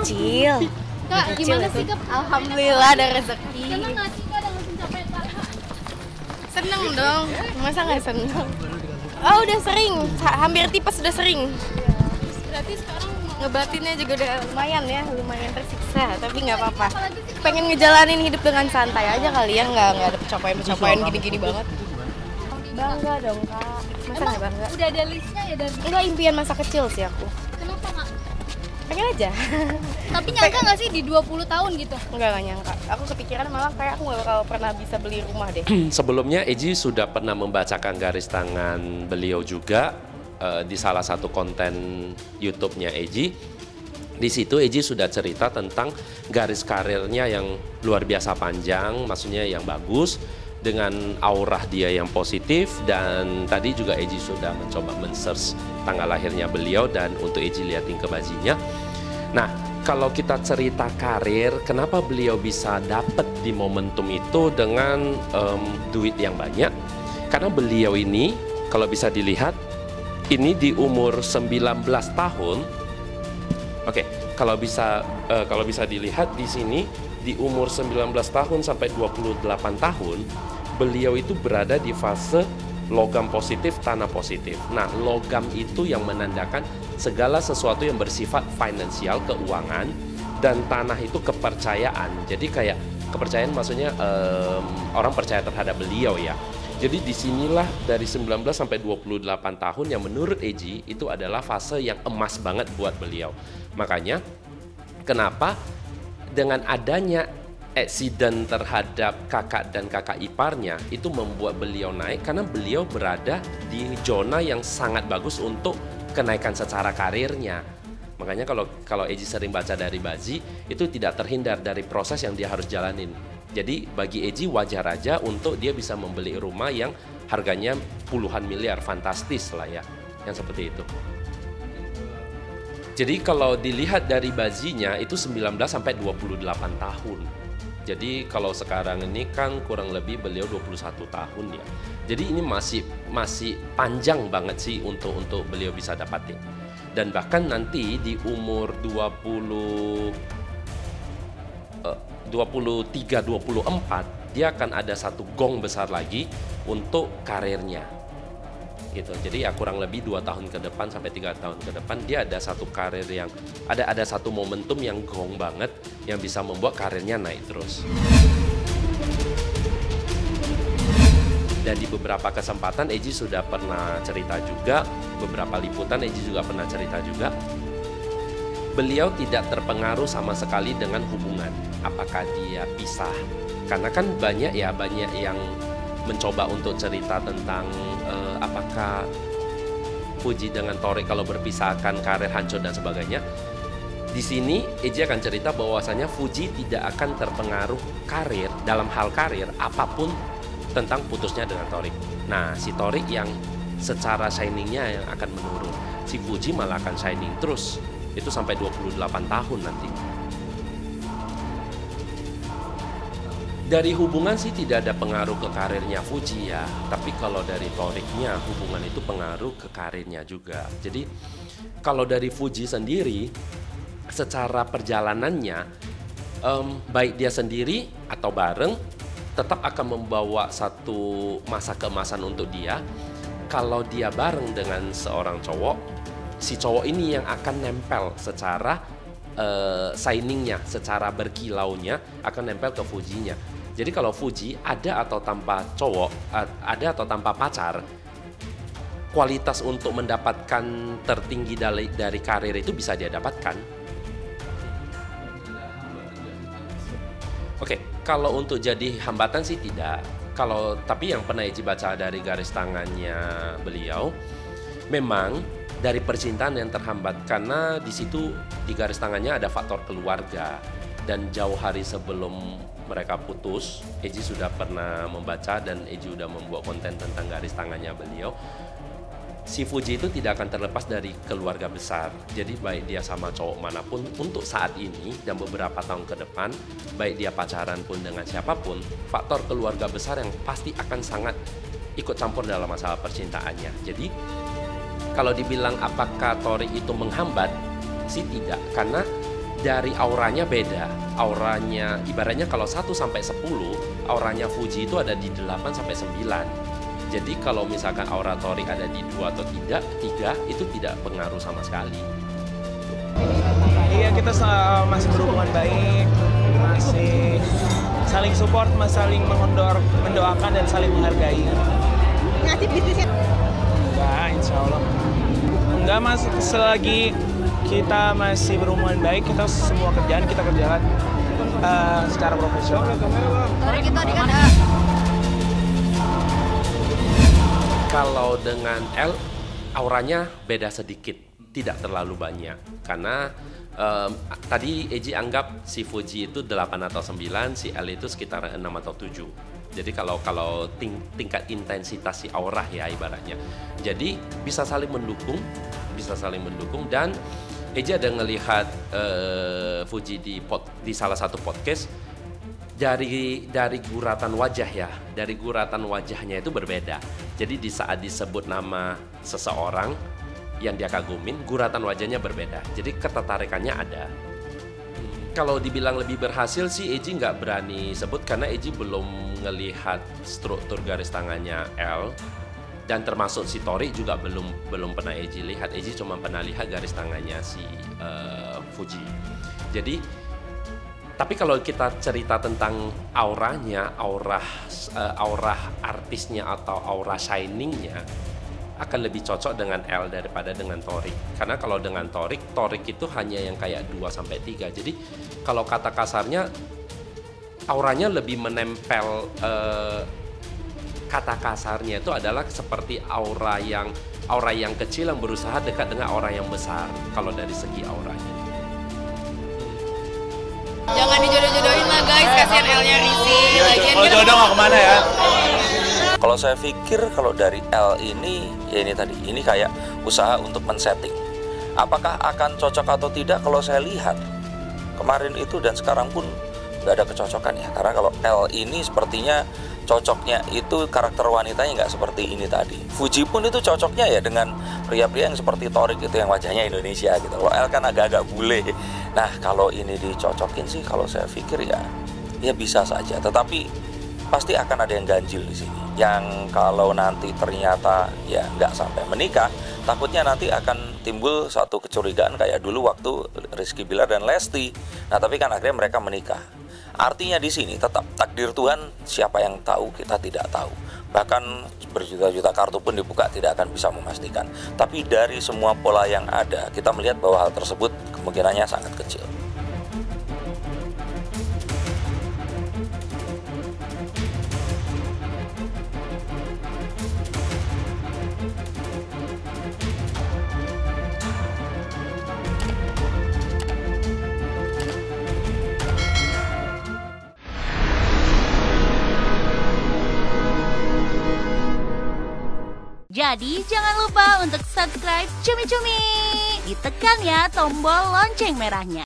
kecil. Kak, gimana sih Kak? Alhamdulillah ada rezeki. Seneng nggak sih Kak dengan pencapaian Kakak? Seneng dong, masa nggak seneng? Oh udah sering, hampir tipes udah sering. Berarti sekarang Ngebatinnya juga udah lumayan tersiksa, tapi nggak apa-apa. Pengen ngejalanin hidup dengan santai aja kali ya, nggak ada pencapaian gini-gini banget. Bangga dong Kak, masa nggak bangga? udah ada listnya ya dari Enggak, impian masa kecil sih aku. kenapa Kak? Pengen aja. Tapi nyangka nggak sih di 20 tahun gitu? Enggak nyangka. Aku kepikiran malah kayak aku nggak bakal pernah bisa beli rumah deh. Sebelumnya Eji sudah pernah membacakan garis tangan beliau juga di salah satu konten YouTube-nya Eji. Di situ Eji sudah cerita tentang garis karirnya yang luar biasa panjang, maksudnya yang bagus, dengan aura dia yang positif. Dan tadi juga Eji sudah mencoba men-search tanggal lahirnya beliau dan untuk Eji liatin ke bajinya. Nah, kalau kita cerita karir, kenapa beliau bisa dapat di momentum itu dengan duit yang banyak? Karena beliau ini, kalau bisa dilihat, ini di umur 19 tahun. Oke, kalau bisa dilihat di sini, di umur 19 tahun sampai 28 tahun, beliau itu berada di fase logam positif, tanah positif. Nah, logam itu yang menandakan segala sesuatu yang bersifat finansial, keuangan, dan tanah itu kepercayaan. Jadi kayak kepercayaan maksudnya orang percaya terhadap beliau ya. Jadi disinilah dari 19 sampai 28 tahun yang menurut Eji itu adalah fase yang emas banget buat beliau. Makanya kenapa dengan adanya eksiden terhadap kakak dan kakak iparnya itu membuat beliau naik, karena beliau berada di zona yang sangat bagus untuk kenaikan secara karirnya. Makanya kalau Eji sering baca dari Bazi, itu tidak terhindar dari proses yang dia harus jalanin. Jadi bagi Eji wajar aja untuk dia bisa membeli rumah yang harganya puluhan miliar, fantastis lah ya, yang seperti itu. Jadi kalau dilihat dari Bazinya itu 19 sampai 28 tahun. Jadi kalau sekarang ini kan kurang lebih beliau 21 tahun ya. Jadi ini masih panjang banget sih untuk beliau bisa dapatin. Dan bahkan nanti di umur 23-24 dia akan ada satu gong besar lagi untuk karirnya gitu. Jadi ya kurang lebih 2 tahun ke depan sampai 3 tahun ke depan dia ada satu karir yang ada satu momentum yang gong banget yang bisa membuat karirnya naik terus. Dan di beberapa kesempatan Eji sudah pernah cerita juga, beberapa liputan Eji juga pernah cerita juga, beliau tidak terpengaruh sama sekali dengan hubungan, apakah dia pisah. Karena kan banyak yang mencoba untuk cerita tentang apakah Fuji dengan Torik kalau berpisah akan karir hancur dan sebagainya. Di sini Eji akan cerita bahwasanya Fuji tidak akan terpengaruh karir dalam hal karir apapun tentang putusnya dengan Torik. Nah, si Torik yang secara shiningnya yang akan menurun, si Fuji malah akan shining terus. Itu sampai 28 tahun nanti. Dari hubungan sih tidak ada pengaruh ke karirnya Fuji ya. Tapi kalau dari Toriknya, hubungan itu pengaruh ke karirnya juga. Jadi kalau dari Fuji sendiri, secara perjalanannya, baik dia sendiri atau bareng, tetap akan membawa satu masa keemasan untuk dia. Kalau dia bareng dengan seorang cowok, si cowok ini yang akan nempel secara shiningnya, secara berkilaunya akan nempel ke Fujinya. Jadi kalau Fuji ada atau tanpa cowok, ada atau tanpa pacar, kualitas untuk mendapatkan tertinggi dari karir itu bisa dia dapatkan. Oke, kalau untuk jadi hambatan sih tidak. Tapi yang pernah Eji baca dari garis tangannya beliau, memang dari percintaan yang terhambat karena di situ di garis tangannya ada faktor keluarga. Dan jauh hari sebelum mereka putus, Eji sudah pernah membaca dan Eji sudah membuat konten tentang garis tangannya beliau. Si Fuji itu tidak akan terlepas dari keluarga besar. Jadi baik dia sama cowok manapun untuk saat ini dan beberapa tahun ke depan, baik dia pacaran pun dengan siapapun, faktor keluarga besar yang pasti akan sangat ikut campur dalam masalah percintaannya. Jadi kalau dibilang apakah Torik itu menghambat, sih tidak, karena dari auranya beda. Auranya ibaratnya kalau 1 sampai 10, auranya Fuji itu ada di 8 sampai 9. Jadi kalau misalkan aura Toric ada di 2 atau 3 itu tidak pengaruh sama sekali. Iya, kita masih berhubungan baik, masih saling support, masih saling mendoakan dan saling menghargai. Ngasih bisnisnya? Enggak, insya Allah. Enggak, Mas, selagi kita masih berhubungan baik, kita semua kerjaan kita kerjakan secara profesional. Tori kita di mana? Kalau dengan L, auranya beda sedikit, tidak terlalu banyak. Karena tadi Eji anggap si Fuji itu 8 atau 9, si L itu sekitar 6 atau 7. Jadi kalau tingkat intensitas si aura ya ibaratnya. Jadi bisa saling mendukung dan Eji ada ngelihat Fuji di salah satu podcast. Dari guratan wajah ya, dari guratan wajahnya itu berbeda. Jadi di saat disebut nama seseorang yang dia kagumin, guratan wajahnya berbeda. Jadi ketertarikannya ada. Kalau dibilang lebih berhasil sih Eji nggak berani sebut karena Eji belum ngelihat struktur garis tangannya L, dan termasuk si Toric juga belum pernah Eji lihat. Eji cuma pernah lihat garis tangannya si Fuji. Jadi tapi kalau kita cerita tentang auranya, aura artisnya atau aura shiningnya akan lebih cocok dengan L daripada dengan Toric. Karena kalau dengan Toric itu hanya yang kayak 2-3. Jadi kalau kata kasarnya auranya lebih menempel, kata kasarnya itu adalah seperti aura yang kecil yang berusaha dekat dengan aura yang besar kalau dari segi auranya. Jangan dijodoh-jodohin lah guys, kasihan L-nya risih. Kalau jodoh nggak kemana ya? Kalau saya pikir kalau dari L ini, ya ini kayak usaha untuk men-setting. Apakah akan cocok atau tidak kalau saya lihat kemarin itu dan sekarang pun nggak ada kecocokan ya. Karena kalau L ini sepertinya cocoknya itu karakter wanitanya nggak seperti ini tadi. Fuji pun itu cocoknya ya dengan pria-pria yang seperti Toric itu yang wajahnya Indonesia gitu. Kalau L kan agak-agak bule. Nah kalau ini dicocokin sih kalau saya pikir ya bisa saja. Tetapi pasti akan ada yang ganjil di sini. Yang kalau nanti ternyata ya nggak sampai menikah, takutnya nanti akan timbul satu kecurigaan kayak dulu waktu Rizky Bilar dan Lesti. Nah tapi kan akhirnya mereka menikah. Artinya di sini tetap takdir Tuhan, siapa yang tahu, kita tidak tahu. Bahkan berjuta-juta kartu pun dibuka tidak akan bisa memastikan. Tapi dari semua pola yang ada, kita melihat bahwa hal tersebut kemungkinannya sangat kecil. Jadi jangan lupa untuk subscribe Cumi Cumi. Ditekan ya tombol lonceng merahnya.